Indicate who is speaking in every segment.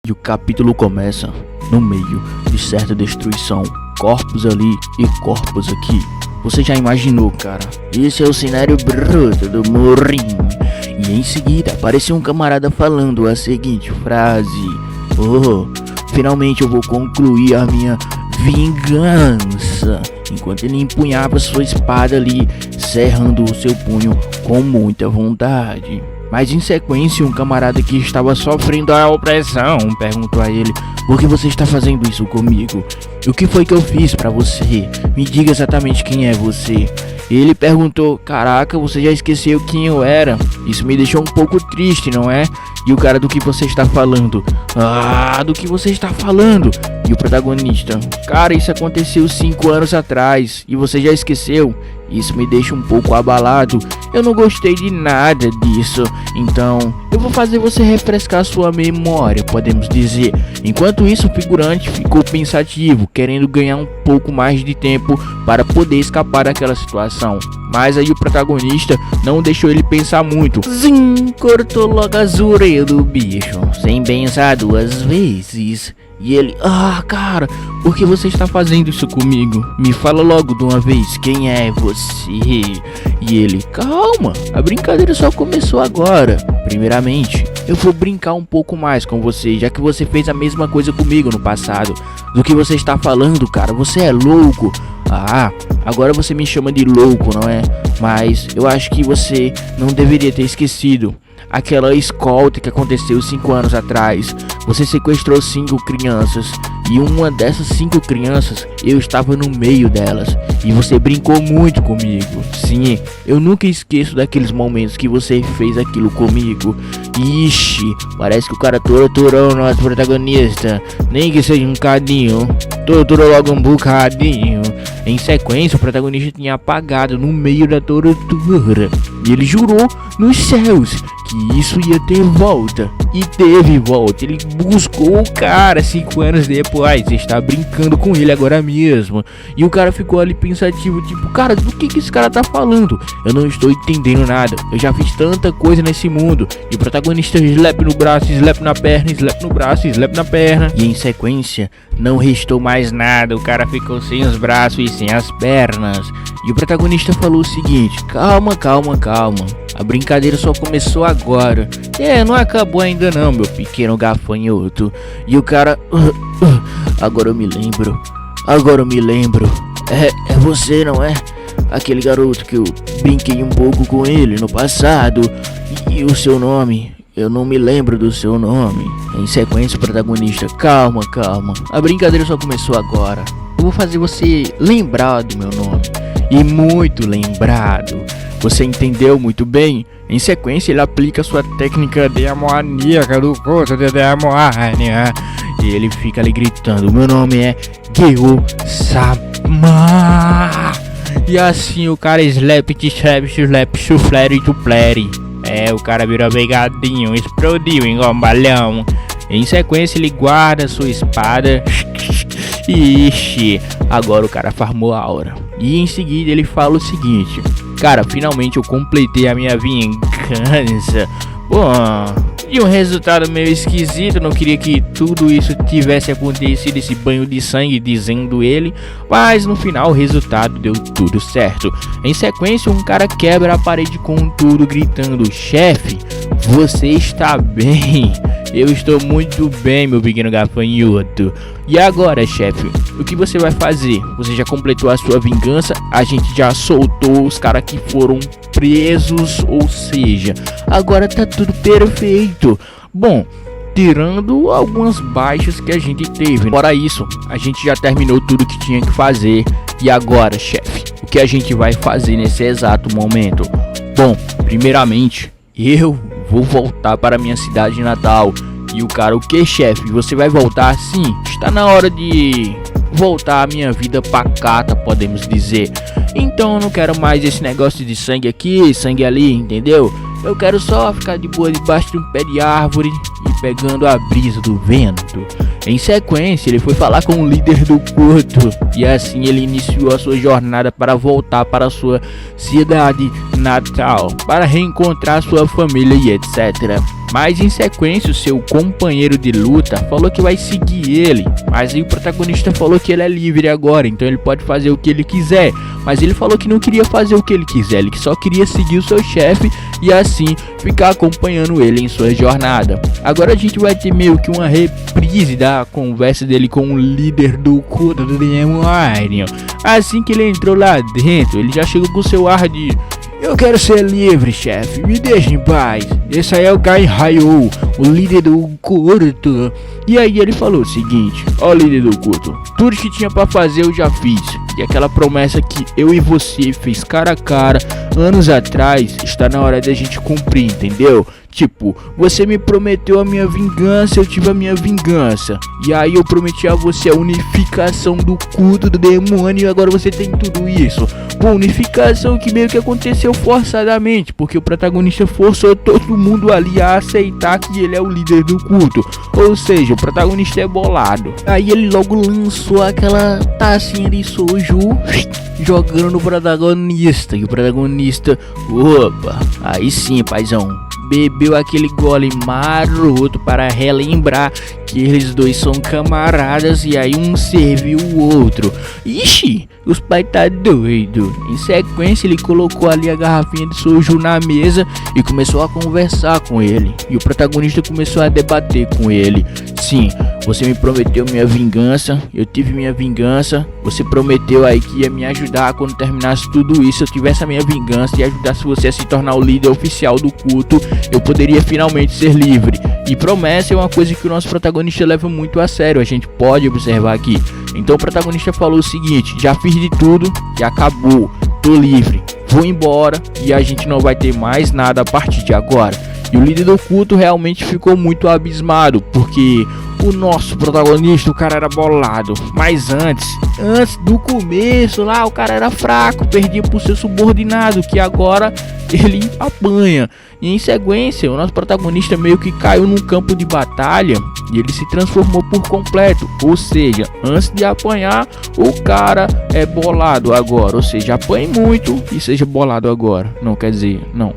Speaker 1: E o capítulo começa no meio de certa destruição. Corpos ali e corpos aqui. Você já imaginou, cara? Esse é o cenário bruto do Morrinho. E em seguida apareceu um camarada falando a seguinte frase: "Oh, finalmente eu vou concluir a minha vingança." Enquanto ele empunhava sua espada ali, cerrando o seu punho com muita vontade. Mas em sequência, um camarada que estava sofrendo a opressão perguntou a ele: "Por que você está fazendo isso comigo? O que foi que eu fiz pra você? Me diga exatamente quem é você." Ele perguntou: "Caraca, você já esqueceu quem eu era? Isso me deixou um pouco triste, não é?" E o cara: "Do que você está falando?" "Ah, do que você está falando?" E o protagonista: "Cara, isso aconteceu 5 anos atrás e você já esqueceu? Isso me deixa um pouco abalado. Eu não gostei de nada disso. Então, eu vou fazer você refrescar sua memória, podemos dizer." Enquanto isso, o figurante ficou pensativo, querendo ganhar um pouco mais de tempo para poder escapar daquela situação. Mas aí o protagonista não deixou ele pensar muito. Zim, cortou logo as orelhas do bicho, sem pensar 2 vezes. E ele: "Ah, cara, por que você está fazendo isso comigo? Me fala logo de uma vez, quem é você?" E ele: "Calma, a brincadeira só começou agora. Primeiramente, eu vou brincar um pouco mais com você, já que você fez a mesma coisa comigo no passado." "Do que você está falando, cara? Você é louco." "Ah, agora você me chama de louco, não é? Mas eu acho que você não deveria ter esquecido aquela escolta que aconteceu 5 anos atrás. Você sequestrou 5 crianças e uma dessas 5 crianças eu estava no meio delas. E você brincou muito comigo. Sim, eu nunca esqueço daqueles momentos que você fez aquilo comigo." Ixi, parece que o cara torturou o nosso protagonista. Nem que seja um cadinho, torturou logo um bocadinho. Em sequência, o protagonista tinha apagado no meio da tortura. E ele jurou nos céus que isso ia ter volta. E teve volta. Ele buscou o cara 5 anos depois. Está brincando com ele agora mesmo. E o cara ficou ali pensativo, tipo: "Cara, do que esse cara tá falando? Eu não estou entendendo nada. Eu já fiz tanta coisa nesse mundo." E o protagonista slap no braço, slap na perna, slap no braço, slap na perna. E em sequência, não restou mais nada. O cara ficou sem os braços e sem as pernas. E o protagonista falou o seguinte: "Calma, calma, calma. A brincadeira só começou agora. Não acabou ainda não, meu pequeno gafanhoto." E o cara: Agora eu me lembro. É você, não é? Aquele garoto que eu brinquei um pouco com ele no passado. E o seu nome? Eu não me lembro do seu nome." Em sequência, o protagonista: "Calma, calma. A brincadeira só começou agora. Eu vou fazer você lembrar do meu nome. E muito lembrado. Você entendeu muito bem?" Em sequência, ele aplica sua técnica demoníaca do curso de demônia. E ele fica ali gritando: "Meu nome é Gyo-sama." E assim o cara slap, chuflere e tuplere. O cara virou vegadinho, explodiu igual um balão. Em sequência, ele guarda sua espada. Ixi, agora o cara farmou a aura. E em seguida ele fala o seguinte: "Cara, finalmente eu completei a minha vingança." Bom, e um resultado meio esquisito. Não queria que tudo isso tivesse acontecido, esse banho de sangue, dizendo ele. Mas no final o resultado deu tudo certo. Em sequência, um cara quebra a parede com tudo, gritando: "Chefe, você está bem?" "Eu estou muito bem, meu pequeno gafanhoto." "E agora, chefe, o que você vai fazer? Você já completou a sua vingança? A gente já soltou os caras que foram presos, ou seja, agora tá tudo perfeito. Bom, tirando algumas baixas que a gente teve. Fora isso, a gente já terminou tudo que tinha que fazer. E agora, chefe, o que a gente vai fazer nesse exato momento?" "Bom, primeiramente, eu vou voltar para minha cidade natal." E o cara: "O que, chefe? Você vai voltar?" "Sim, está na hora de voltar à minha vida pacata, podemos dizer. Então eu não quero mais esse negócio de sangue aqui, sangue ali, entendeu? Eu quero só ficar de boa debaixo de um pé de árvore e pegando a brisa do vento." Em sequência, ele foi falar com o líder do culto. E assim ele iniciou a sua jornada para voltar para a sua cidade natal, para reencontrar sua família e etc. Mas em sequência, o seu companheiro de luta falou que vai seguir ele. Mas aí o protagonista falou que ele é livre agora, então ele pode fazer o que ele quiser. Mas ele falou que não queria fazer o que ele quiser, ele só queria seguir o seu chefe e assim ficar acompanhando ele em sua jornada. Agora a gente vai ter meio que uma reprise da conversa dele com o líder do culto do demônio. Assim que ele entrou lá dentro, ele já chegou com seu ar de: eu quero ser livre, chefe, me deixe em paz. Esse aí é o Gai Ryu, o líder do culto. E aí ele falou o seguinte: ó, líder do culto, tudo que tinha pra fazer eu já fiz. E aquela promessa que eu e você fez cara a cara anos atrás, está na hora da gente cumprir, entendeu? Tipo, você me prometeu a minha vingança, eu tive a minha vingança. E aí eu prometi a você a unificação do culto do demônio e agora você tem tudo isso. Uma unificação que meio que aconteceu forçadamente, porque o protagonista forçou todo mundo ali a aceitar que ele é o líder do culto. Ou seja, o protagonista é bolado. Aí ele logo lançou aquela tacinha de soju jogando no protagonista. E o protagonista, opa, aí sim, paizão, bebeu aquele gole maroto para relembrar que eles dois são camaradas e aí um serviu o outro. Ixi, os pai tá doido. Em sequência ele colocou ali a garrafinha de soju na mesa e começou a conversar com ele. E o protagonista começou a debater com ele. Sim, você me prometeu minha vingança, eu tive minha vingança. Você prometeu aí que ia me ajudar quando terminasse tudo isso, eu tivesse a minha vingança e ajudasse você a se tornar o líder oficial do culto, eu poderia finalmente ser livre. E promessa é uma coisa que o nosso protagonista leva muito a sério, a gente pode observar aqui. Então o protagonista falou o seguinte: já fiz de tudo e acabou, tô livre, vou embora e a gente não vai ter mais nada a partir de agora. E o líder do culto realmente ficou muito abismado, porque o nosso protagonista, o cara era bolado. Mas antes do começo lá, o cara era fraco, perdia pro seu subordinado, que agora ele apanha. E em sequência, o nosso protagonista meio que caiu num campo de batalha e ele se transformou por completo. Ou seja, antes de apanhar, o cara é bolado agora. Ou seja, apanhe muito e seja bolado agora. Não quer dizer, não,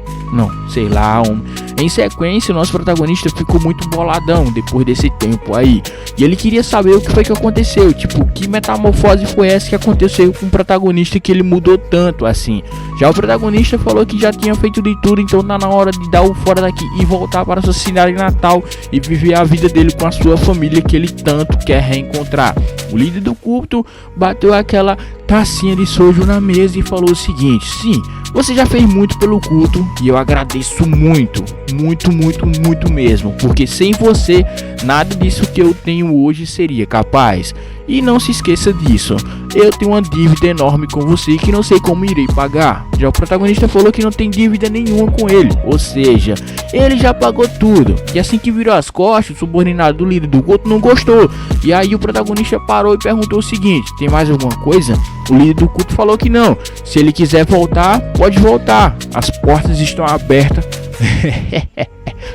Speaker 1: sei lá, homem. Em sequência, o nosso protagonista ficou muito boladão depois desse tempo aí. E ele queria saber o que foi que aconteceu. Tipo, que metamorfose foi essa que aconteceu com o protagonista que ele mudou tanto assim. Já o protagonista falou que já tinha feito de tudo, então tá na hora de dar o fora daqui e voltar para sua cidade natal e viver a vida dele com a sua família que ele tanto quer reencontrar. O líder do culto bateu aquela tacinha de soju na mesa e falou o seguinte: sim, você já fez muito pelo culto e eu agradeço muito mesmo, porque sem você nada disso que eu tenho hoje seria capaz. E não se esqueça disso, eu tenho uma dívida enorme com você que não sei como irei pagar. Já o protagonista falou que não tem dívida nenhuma com ele, ou seja, ele já pagou tudo. E assim que virou as costas, o subordinado do líder do culto não gostou. E aí o protagonista parou e perguntou o seguinte: tem mais alguma coisa? O líder do culto falou que não, se ele quiser voltar, pode voltar, as portas estão abertas.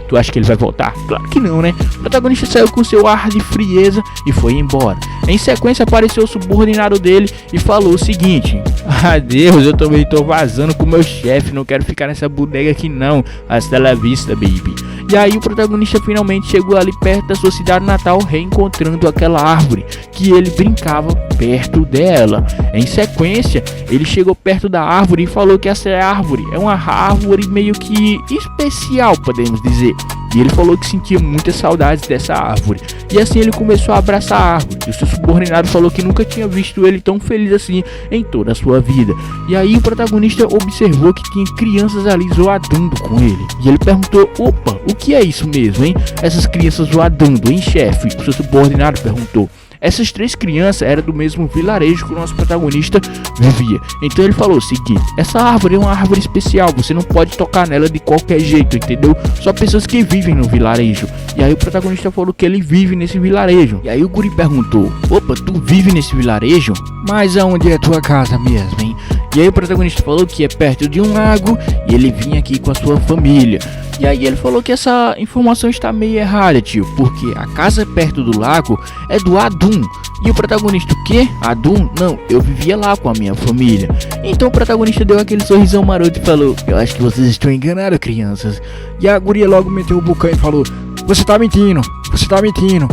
Speaker 1: Tu acha que ele vai voltar? Claro que não, né? O protagonista saiu com seu ar de frieza e foi embora. Em sequência apareceu o subordinado dele e falou o seguinte: adeus, eu também tô vazando com meu chefe, não quero ficar nessa bodega aqui não. Hasta la vista, baby. E aí o protagonista finalmente chegou ali perto da sua cidade natal, reencontrando aquela árvore que ele brincava perto dela. Em sequência, ele chegou perto da árvore e falou que essa árvore é uma árvore meio que especial, podemos dizer. E ele falou que sentia muitas saudades dessa árvore. E assim ele começou a abraçar a árvore. E o seu subordinado falou que nunca tinha visto ele tão feliz assim em toda a sua vida. E aí o protagonista observou que tinha crianças ali zoadando com ele. E ele perguntou: opa, o que é isso mesmo, hein? Essas crianças zoadando, hein, chefe? O seu subordinado perguntou. Essas três crianças eram do mesmo vilarejo que o nosso protagonista vivia. Então ele falou o seguinte: essa árvore é uma árvore especial, você não pode tocar nela de qualquer jeito, entendeu? Só pessoas que vivem no vilarejo. E aí o protagonista falou que ele vive nesse vilarejo. E aí o guri perguntou: opa, tu vive nesse vilarejo? Mas aonde é tua casa mesmo, hein? E aí o protagonista falou que é perto de um lago e ele vinha aqui com a sua família. E aí ele falou que essa informação está meio errada, tio, porque a casa perto do lago é do Adum. E o protagonista, o quê? Adum? Não, eu vivia lá com a minha família. Então o protagonista deu aquele sorrisão maroto e falou: eu acho que vocês estão enganados, crianças. E a guria logo meteu o bocão e falou: você tá mentindo, você tá mentindo.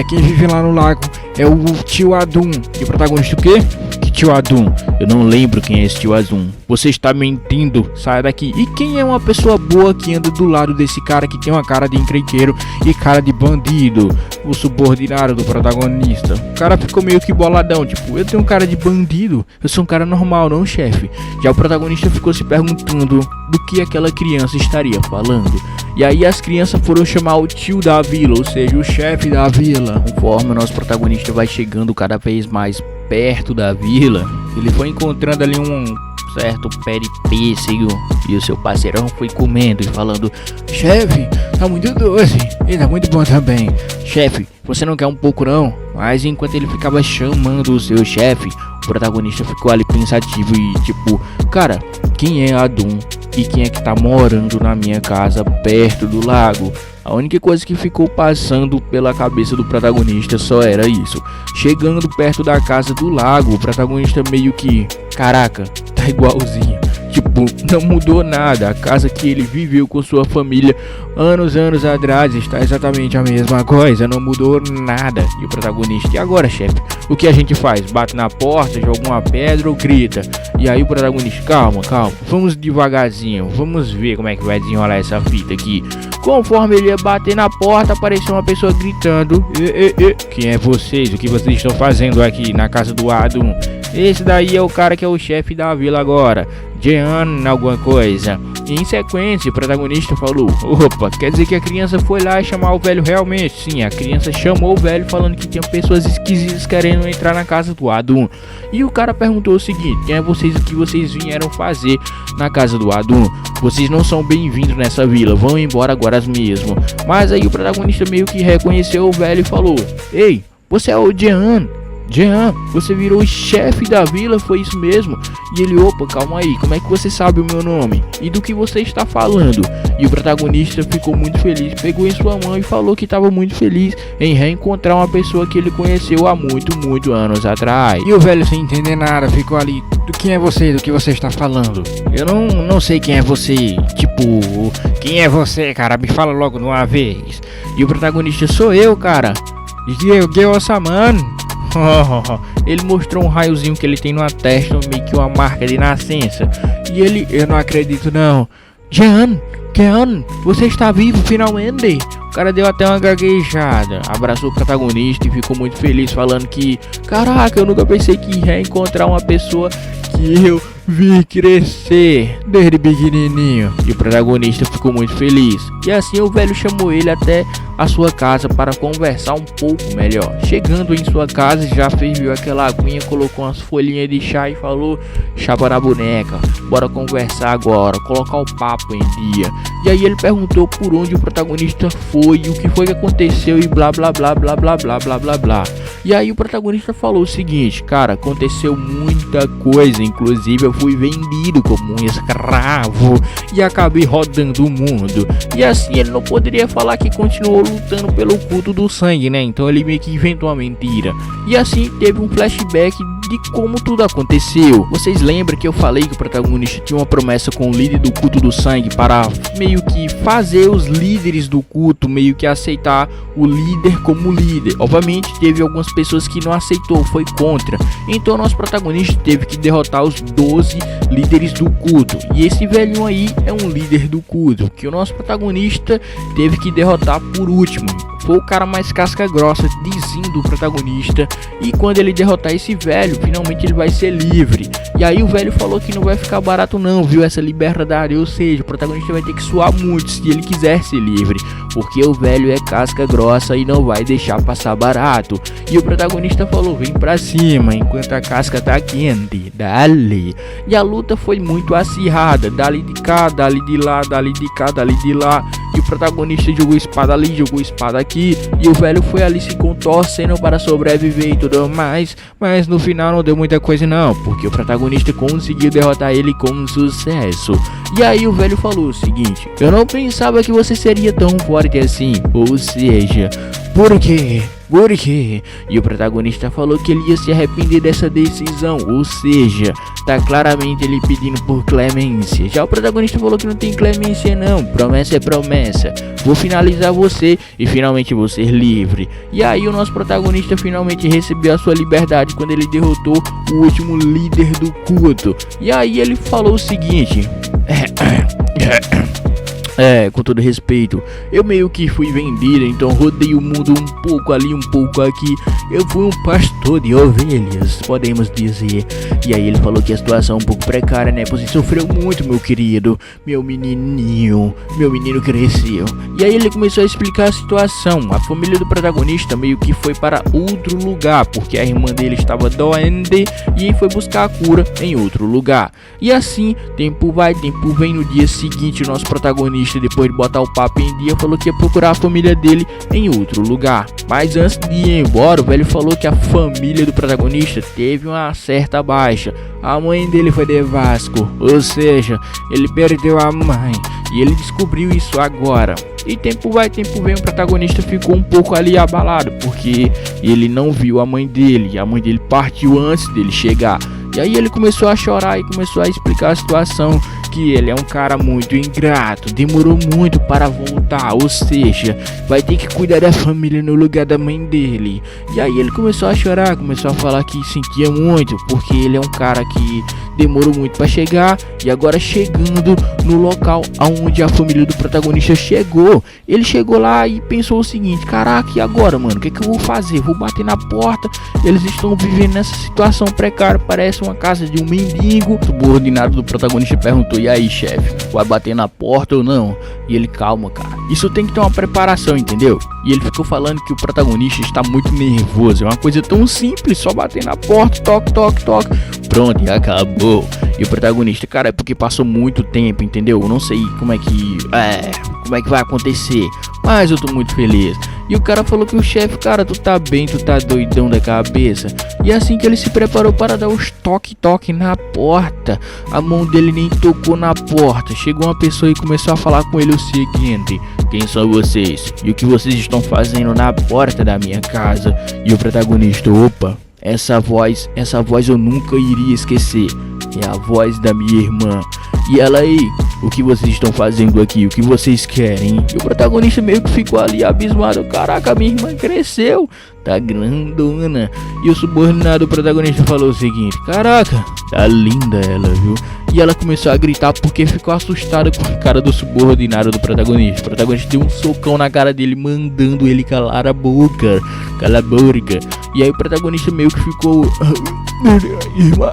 Speaker 1: Quem vive lá no lago é o tio Adum. E o protagonista, o quê? Que tio Adum? Eu não lembro quem é esse tio Adum. Você está mentindo, saia daqui. E quem é uma pessoa boa que anda do lado desse cara que tem uma cara de encrenqueiro e cara de bandido? O subordinado do protagonista. O cara ficou meio que boladão, tipo, eu tenho um cara de bandido, eu sou um cara normal, não, chefe. Já o protagonista ficou se perguntando do que aquela criança estaria falando. E aí as crianças foram chamar o tio da vila, ou seja, o chefe da vila. Conforme o nosso protagonista vai chegando cada vez mais perto da vila, ele foi encontrando ali um certo pé de pêssego e o seu parceirão foi comendo e falando: chefe, tá muito doce e tá muito bom também. Chefe, você não quer um pouco não? Mas enquanto ele ficava chamando o seu chefe, o protagonista ficou ali pensativo e tipo, cara, quem é Adum e quem é que tá morando na minha casa perto do lago? A única coisa que ficou passando pela cabeça do protagonista só era isso. Chegando perto da casa do lago, o protagonista meio que, caraca, tá igualzinho. Tipo, não mudou nada. A casa que ele viveu com sua família anos atrás está exatamente a mesma coisa, não mudou nada. E o protagonista, e agora, chefe? O que a gente faz? Bate na porta, joga uma pedra ou grita? E aí o protagonista, calma, vamos devagarzinho, vamos ver como é que vai desenrolar essa fita aqui. Conforme ele ia bater na porta, apareceu uma pessoa gritando: quem é vocês? O que vocês estão fazendo aqui na casa do Adum? Esse daí é o cara que é o chefe da vila agora, Jean alguma coisa. E em sequência o protagonista falou: opa, quer dizer que a criança foi lá chamar o velho realmente? Sim, a criança chamou o velho falando que tinha pessoas esquisitas querendo entrar na casa do Adum. E o cara perguntou o seguinte: quem é vocês, o que vocês vieram fazer na casa do Adum? Vocês não são bem-vindos nessa vila, vão embora agora mesmo. Mas aí o protagonista meio que reconheceu o velho e falou: ei, você é o Jean, você virou o chefe da vila, foi isso mesmo? E ele, opa, calma aí, como é que você sabe o meu nome? E do que você está falando? E o protagonista ficou muito feliz, pegou em sua mão e falou que estava muito feliz em reencontrar uma pessoa que ele conheceu há muito anos atrás. E o velho, sem entender nada, ficou ali: quem é você? Do que você está falando? Eu não sei quem é você. Tipo, quem é você, cara? Me fala logo de uma vez. E o protagonista: sou eu, cara, Geo-saman. Ele mostrou um raiozinho que ele tem na testa, meio que uma marca de nascença. E ele, eu não acredito não. Jean, você está vivo finalmente? O cara deu até uma gaguejada, abraçou o protagonista e ficou muito feliz, falando que, caraca, eu nunca pensei que ia encontrar uma pessoa que eu vi crescer desde pequenininho. E o protagonista ficou muito feliz. E assim o velho chamou ele até a sua casa para conversar um pouco melhor. Chegando em sua casa, já ferveu aquela aguinha, colocou umas folhinhas de chá e falou: chapa na boneca, bora conversar agora, colocar o papo em dia. E aí ele perguntou por onde o protagonista foi, o que foi que aconteceu e blá blá blá blá blá blá blá blá blá. E aí o protagonista falou o seguinte: cara, aconteceu muita coisa, inclusive eu fui vendido como um escravo e acabei rodando o mundo. E assim ele não poderia falar que continuou lutando pelo culto do sangue, né? Então ele meio que inventou uma mentira. E assim teve um flashback de como tudo aconteceu. Vocês lembram que eu falei que o protagonista tinha uma promessa com o líder do culto do sangue para meio que fazer os líderes do culto meio que aceitar o líder como líder? Obviamente teve algumas pessoas que não aceitou, foi contra. Então nosso protagonista teve que derrotar os 12 líderes do culto. E esse velhinho aí é um líder do culto que o nosso protagonista teve que derrotar por último. Foi o cara mais casca grossa, dizendo o protagonista. E quando ele derrotar esse velho, finalmente ele vai ser livre. E aí o velho falou que não vai ficar barato não, viu, essa liberdade. Ou seja, o protagonista vai ter que suar muito se ele quiser ser livre, porque o velho é casca grossa e não vai deixar passar barato. E o protagonista falou: vem pra cima, enquanto a casca tá quente, dali. E a luta foi muito acirrada, dali de cá, dali de lá, dali de cá, dali de lá. E o protagonista jogou espada ali, jogou espada aqui, e o velho foi ali se contorcendo para sobreviver e tudo mais. Mas no final não deu muita coisa não, porque o protagonista conseguiu derrotar ele com sucesso. E aí o velho falou o seguinte: eu não pensava que você seria tão forte assim. Ou seja, por quê? Por quê? E o protagonista falou que ele ia se arrepender dessa decisão. Ou seja, tá claramente ele pedindo por clemência. Já o protagonista falou que não tem clemência não, promessa é promessa. Vou finalizar você e finalmente vou ser livre. E aí o nosso protagonista finalmente recebeu a sua liberdade quando ele derrotou o último líder do culto. E aí ele falou o seguinte: com todo respeito, eu meio que fui vendido, então rodei o mundo um pouco ali, um pouco aqui. Eu fui um pastor de ovelhas, podemos dizer. E aí ele falou que a situação é um pouco precária, né? Você sofreu muito, meu querido, meu menininho, meu menino cresceu. E aí ele começou a explicar a situação. A família do protagonista meio que foi para outro lugar, porque a irmã dele estava doente e foi buscar a cura em outro lugar. E assim, tempo vai, tempo vem. No dia seguinte, o nosso protagonista, depois de botar o papo em dia, falou que ia procurar a família dele em outro lugar. Mas antes de ir embora, o velho falou que a família do protagonista teve uma certa baixa. A mãe dele foi de Vasco, ou seja, ele perdeu a mãe. E ele descobriu isso agora. E tempo vai, tempo vem, o protagonista ficou um pouco ali abalado, porque ele não viu a mãe dele. A mãe dele partiu antes dele chegar. E aí ele começou a chorar e começou a explicar a situação, que ele é um cara muito ingrato, demorou muito para voltar, ou seja, vai ter que cuidar da família no lugar da mãe dele. E aí ele começou a chorar, começou a falar que sentia muito, porque ele é um cara que demorou muito para chegar, e agora chegando no local aonde a família do protagonista chegou, ele chegou lá e pensou o seguinte: caraca, e agora, mano, o que eu vou fazer? Vou bater na porta, eles estão vivendo nessa situação precária, parece uma casa de um mendigo. O subordinado do protagonista perguntou: e aí, chefe, vai bater na porta ou não? E ele: calma, cara, isso tem que ter uma preparação, entendeu? E ele ficou falando que o protagonista está muito nervoso, é uma coisa tão simples, só bater na porta, toque, toque, toque, pronto, e acabou. E o protagonista: cara, é porque passou muito tempo, entendeu? Eu não sei como é que vai acontecer, mas eu tô muito feliz. E o cara falou que o chefe: cara, tu tá bem, tu tá doidão da cabeça. E assim que ele se preparou para dar os toque na porta, a mão dele nem tocou na porta. Chegou uma pessoa e começou a falar com ele o seguinte: quem são vocês? E o que vocês estão fazendo na porta da minha casa? E o protagonista: opa, essa voz eu nunca iria esquecer. É a voz da minha irmã. E ela: aí, o que vocês estão fazendo aqui? O que vocês querem? E o protagonista meio que ficou ali abismado: caraca, minha irmã cresceu, tá grandona. E o subordinado do protagonista falou o seguinte: caraca, tá linda ela, viu? E ela começou a gritar porque ficou assustada com a cara do subordinado do protagonista. O protagonista deu um socão na cara dele, mandando ele calar a boca. Cala a boca. E aí o protagonista meio que ficou: irmã.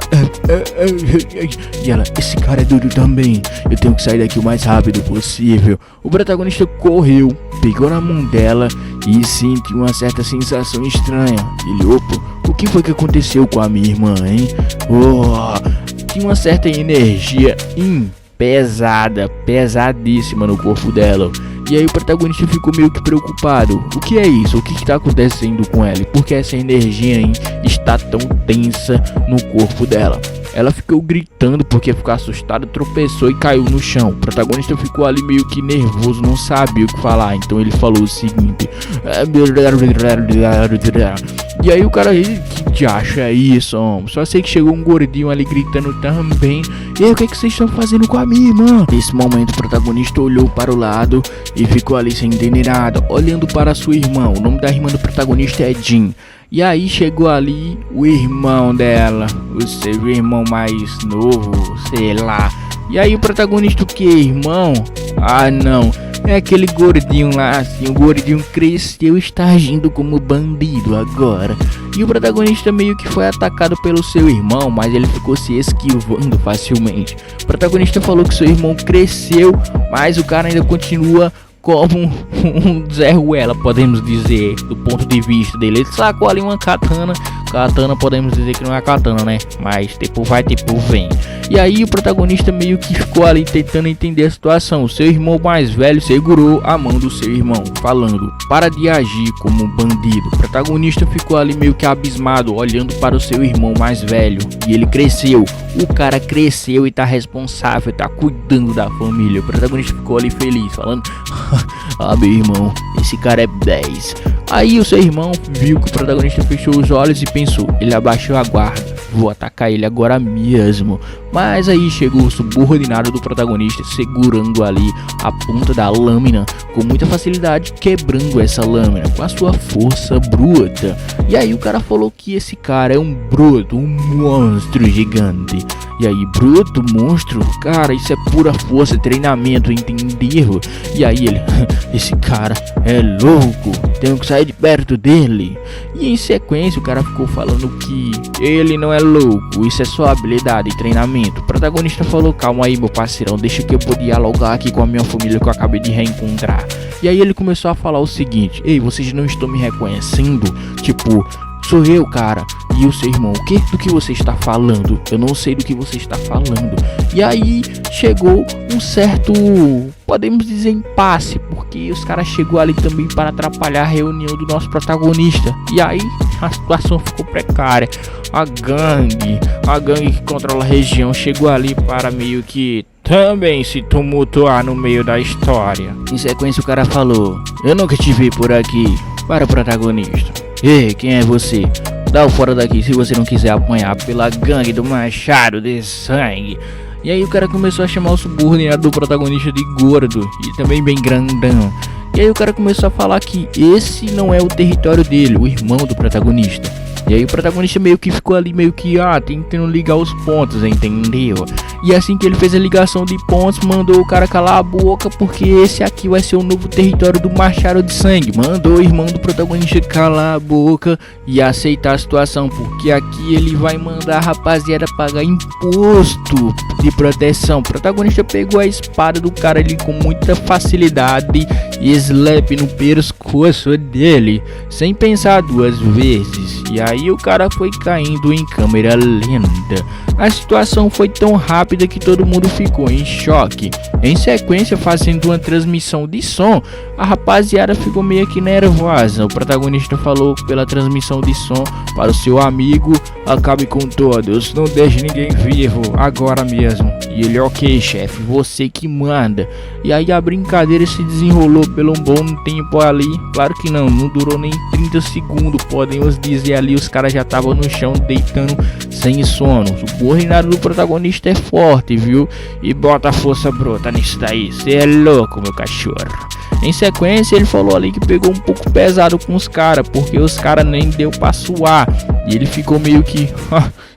Speaker 1: E ela: esse cara é doido também, eu tenho que sair daqui o mais rápido possível. O protagonista correu, pegou na mão dela e sentiu uma certa sensação estranha. Ele: opa, o que foi que aconteceu com a minha irmã, hein? Tinha uma certa energia pesada, pesadíssima no corpo dela. E aí o protagonista ficou meio que preocupado. O que é isso? O que está acontecendo com ela? Por que essa energia está tão tensa no corpo dela? Ela ficou gritando porque ficou assustada, tropeçou e caiu no chão. O protagonista ficou ali meio que nervoso, não sabia o que falar. Então ele falou o seguinte: e aí o cara: que te acha isso, homem? Só sei que chegou um gordinho ali gritando também. E aí, o que vocês estão fazendo com a minha irmã? Nesse momento o protagonista olhou para o lado e ficou ali sem entender nada, olhando para sua irmã. O nome da irmã do protagonista é Jean. E aí chegou ali o irmão dela, o seu irmão mais novo, sei lá. E aí o protagonista: o que, irmão? Ah, não, é aquele gordinho lá, assim, o gordinho cresceu e está agindo como bandido agora. E o protagonista meio que foi atacado pelo seu irmão, mas ele ficou se esquivando facilmente. O protagonista falou que seu irmão cresceu, mas o cara ainda continua como um Zé Ruela, podemos dizer, do ponto de vista dele. Ele sacou ali uma katana, katana podemos dizer que não é a katana, né? Mas tipo vai, tipo vem. E aí o protagonista meio que ficou ali tentando entender a situação. O seu irmão mais velho segurou a mão do seu irmão, falando: para de agir como um bandido. O protagonista ficou ali meio que abismado, olhando para o seu irmão mais velho. E ele cresceu. O cara cresceu e tá responsável, tá cuidando da família. O protagonista ficou ali feliz, falando: ah, meu irmão, esse cara é 10. Aí o seu irmão viu que o protagonista fechou os olhos e pensou: ele abaixou a guarda, vou atacar ele agora mesmo. Mas aí chegou o subordinado do protagonista, segurando ali a ponta da lâmina com muita facilidade, quebrando essa lâmina com a sua força bruta. E aí o cara falou que esse cara é um bruto, um monstro gigante. E aí, bruto, monstro, cara, isso é pura força, treinamento, entendeu? E aí ele: esse cara é louco, tenho que sair de perto dele. E em sequência o cara ficou falando que ele não é louco, isso é só habilidade e treinamento. O protagonista falou: calma aí, meu parceirão, deixa que eu vou dialogar aqui com a minha família que eu acabei de reencontrar. E aí ele começou a falar o seguinte: ei, vocês não estão me reconhecendo? Tipo, sou eu, cara. E o seu irmão: o que? Do que você está falando? Eu não sei do que você está falando. E aí chegou um certo, podemos dizer, impasse, porque os caras chegou ali também para atrapalhar a reunião do nosso protagonista. E aí a situação ficou precária. A gangue que controla a região chegou ali para meio que também se tumultuar no meio da história. Em sequência o cara falou: eu nunca te vi por aqui. Para o protagonista: ei, quem é você? Dá o fora daqui se você não quiser apanhar pela gangue do Machado de Sangue. E aí o cara começou a chamar o subordinado do protagonista de gordo e também bem grandão. E aí o cara começou a falar que esse não é o território dele, o irmão do protagonista. E aí o protagonista meio que ficou ali meio que tentando ligar os pontos, entendeu? E assim que ele fez a ligação de pontos, mandou o cara calar a boca, porque esse aqui vai ser o novo território do Machado de Sangue. Mandou o irmão do protagonista calar a boca e aceitar a situação, porque aqui ele vai mandar a rapaziada pagar imposto de proteção. O protagonista pegou a espada do cara ali com muita facilidade e slap no pescoço dele, sem pensar duas vezes. E aí o cara foi caindo em câmera lenta. A situação foi tão rápida que todo mundo ficou em choque. Em sequência, fazendo uma transmissão de som, a rapaziada ficou meio que nervosa. O protagonista falou pela transmissão de som para o seu amigo: acabe com todos, não deixe ninguém vivo, agora mesmo. E ele: ok, chefe, você que manda. E aí a brincadeira se desenrolou por um bom tempo ali. Claro que não durou nem 30 segundos, podemos dizer ali, os caras já estavam no chão deitando sem sono. O subordinado do protagonista é forte, viu? E bota a força bruta nisso daí, cê é louco, meu cachorro. Em sequência ele falou ali que pegou um pouco pesado com os caras, porque os caras nem deu pra suar. E ele ficou meio que: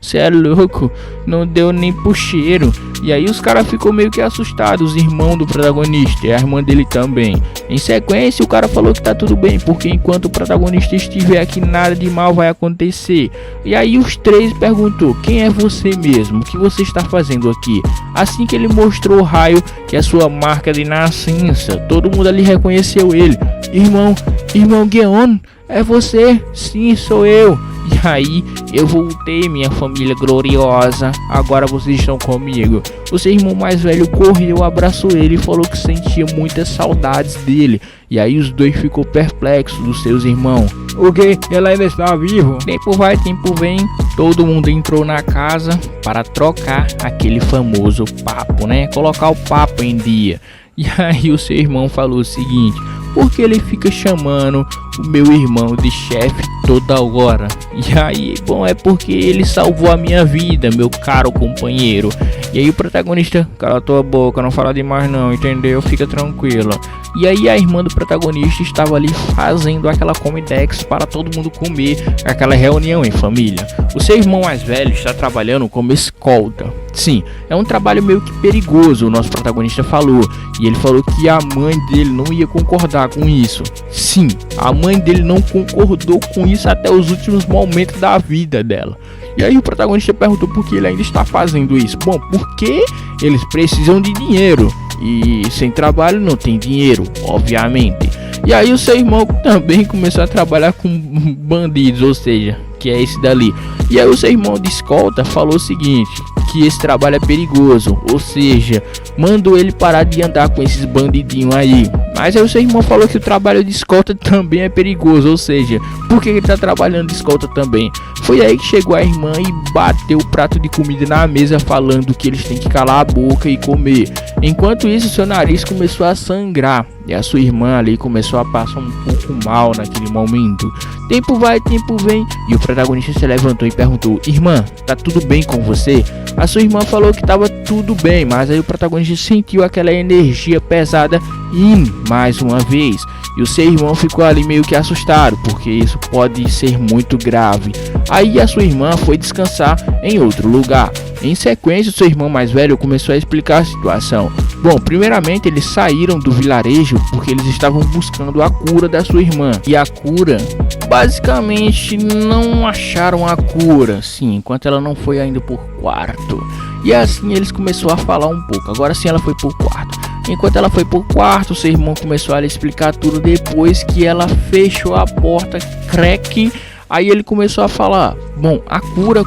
Speaker 1: cê é louco, não deu nem pro cheiro. E aí os caras ficou meio que assustados, os irmãos do protagonista e a irmã dele também. Em sequência o cara falou que tá tudo bem, porque enquanto o protagonista estiver aqui nada de mal vai acontecer. E aí os três perguntou: quem é você mesmo? O que você está fazendo aqui? Assim que ele mostrou o raio, que é a sua marca de nascença, todo mundo ali reconheceu ele. Irmão Geon, é você? Sim, sou eu. E aí eu voltei, minha família gloriosa, agora vocês estão comigo. O seu irmão mais velho correu, abraçou ele e falou que sentia muitas saudades dele. E aí os dois ficou perplexos dos seus irmãos. O que? Ele ainda está vivo? Tempo vai, tempo vem. Todo mundo entrou na casa para trocar aquele famoso papo, né? Colocar o papo em dia. E aí o seu irmão falou o seguinte: por que ele fica chamando o meu irmão de chefe toda hora? E aí, bom, é porque ele salvou a minha vida, meu caro companheiro. E aí o protagonista: cala tua boca, não fala demais não, entendeu? Fica tranquila. E aí a irmã do protagonista estava ali fazendo aquela comidex para todo mundo comer, aquela reunião em família. O seu irmão mais velho está trabalhando como escolta. Sim, é um trabalho meio que perigoso, o nosso protagonista falou. E ele falou que a mãe dele não ia concordar com isso. Sim, a mãe dele não concordou com isso até os últimos momentos da vida dela. E aí o protagonista perguntou por que ele ainda está fazendo isso. Bom, porque eles precisam de dinheiro. E sem trabalho não tem dinheiro, obviamente. E aí o seu irmão também começou a trabalhar com bandidos, ou seja, que é esse dali. E aí o seu irmão de escolta falou o seguinte, que esse trabalho é perigoso, ou seja, mandou ele parar de andar com esses bandidinhos aí. Mas aí o seu irmão falou que o trabalho de escolta também é perigoso, ou seja, por que ele tá trabalhando de escolta também? Foi aí que chegou a irmã e bateu o prato de comida na mesa, falando que eles têm que calar a boca e comer. Enquanto isso, seu nariz começou a sangrar e a sua irmã ali começou a passar um pouco mal naquele momento. Tempo vai, tempo vem, e o protagonista se levantou e perguntou: irmã, tá tudo bem com você? A sua irmã falou que tava tudo bem, mas aí o protagonista sentiu aquela energia pesada e mais uma vez. E o seu irmão ficou ali meio que assustado, porque isso pode ser muito grave. Aí a sua irmã foi descansar em outro lugar. Em sequência, o seu irmão mais velho começou a explicar a situação. Bom, primeiramente eles saíram do vilarejo porque eles estavam buscando a cura da sua irmã. E a cura, basicamente não acharam a cura, sim, enquanto ela não foi ainda por quarto. E assim eles começaram a falar um pouco. Agora sim ela foi por quarto. Enquanto ela foi pro quarto, seu irmão começou a lhe explicar tudo. Depois que ela fechou a porta, crack, aí ele começou a falar: bom, a cura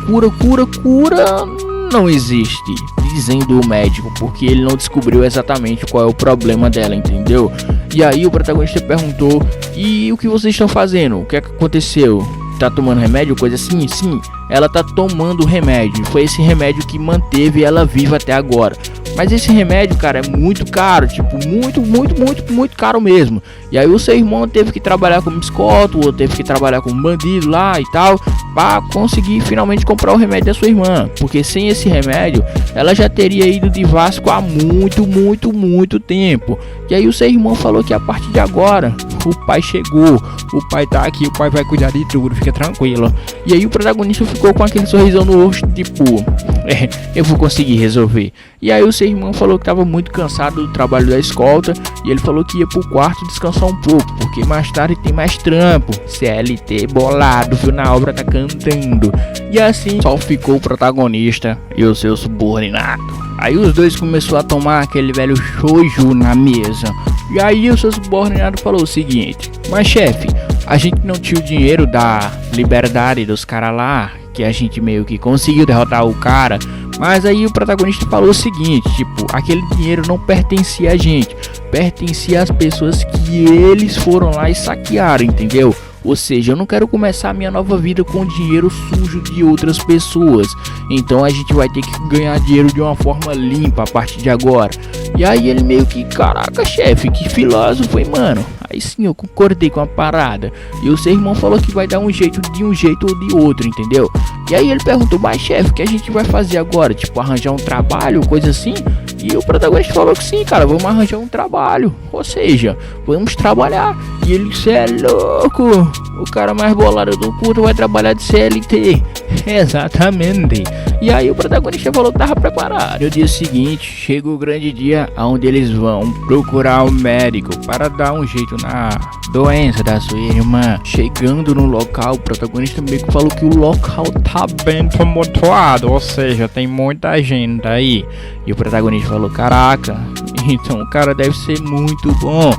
Speaker 1: não existe, dizendo o médico, porque ele não descobriu exatamente qual é o problema dela, entendeu? E aí o protagonista perguntou: e o que vocês estão fazendo? O que é que aconteceu? Tá tomando remédio? Coisa assim? Sim, ela tá tomando remédio. Foi esse remédio que manteve ela viva até agora. Mas esse remédio, cara, é muito caro, tipo, muito caro mesmo. E aí o seu irmão teve que trabalhar como escolta, ou teve que trabalhar como bandido lá e tal, para conseguir finalmente comprar o remédio da sua irmã. Porque sem esse remédio, ela já teria ido de Vasco há muito tempo. E aí o seu irmão falou que a partir de agora, o pai chegou, o pai tá aqui, o pai vai cuidar de tudo, fica tranquilo. E aí o protagonista ficou com aquele sorrisão no rosto, tipo, eu vou conseguir resolver. E aí o seu irmão falou que estava muito cansado do trabalho da escolta, e ele falou que ia pro quarto descansar um pouco, porque mais tarde tem mais trampo. CLT bolado, viu, na obra tá cantando. E assim só ficou o protagonista e o seu subordinado. Aí os dois começaram a tomar aquele velho shoujo na mesa. E aí o seu subordinado falou o seguinte: mas chefe, a gente não tinha o dinheiro da liberdade dos caras lá, que a gente meio que conseguiu derrotar o cara. Mas aí o protagonista falou o seguinte, tipo, aquele dinheiro não pertencia a gente, pertencia às pessoas que eles foram lá e saquearam, entendeu? Ou seja, eu não quero começar a minha nova vida com dinheiro sujo de outras pessoas. Então a gente vai ter que ganhar dinheiro de uma forma limpa a partir de agora. E aí ele meio que, caraca, chefe, que filósofo, hein, mano? Aí sim, eu concordei com a parada. E o seu irmão falou que vai dar um jeito de um jeito ou de outro, entendeu? E aí ele perguntou: mas chefe, o que a gente vai fazer agora? Tipo, arranjar um trabalho, coisa assim? E o protagonista falou que sim, cara, vamos arranjar um trabalho. Ou seja, vamos trabalhar. E ele, cê é louco, o cara mais bolado do culto vai trabalhar de CLT. Exatamente. E aí o protagonista falou que tava preparado. No dia seguinte, chega o grande dia onde eles vão procurar um médico para dar um jeito na doença da sua irmã. Chegando no local, o protagonista meio que falou que o local tá bem tumultuado, ou seja, tem muita gente aí. E o protagonista falou: caraca, então o cara deve ser muito bom.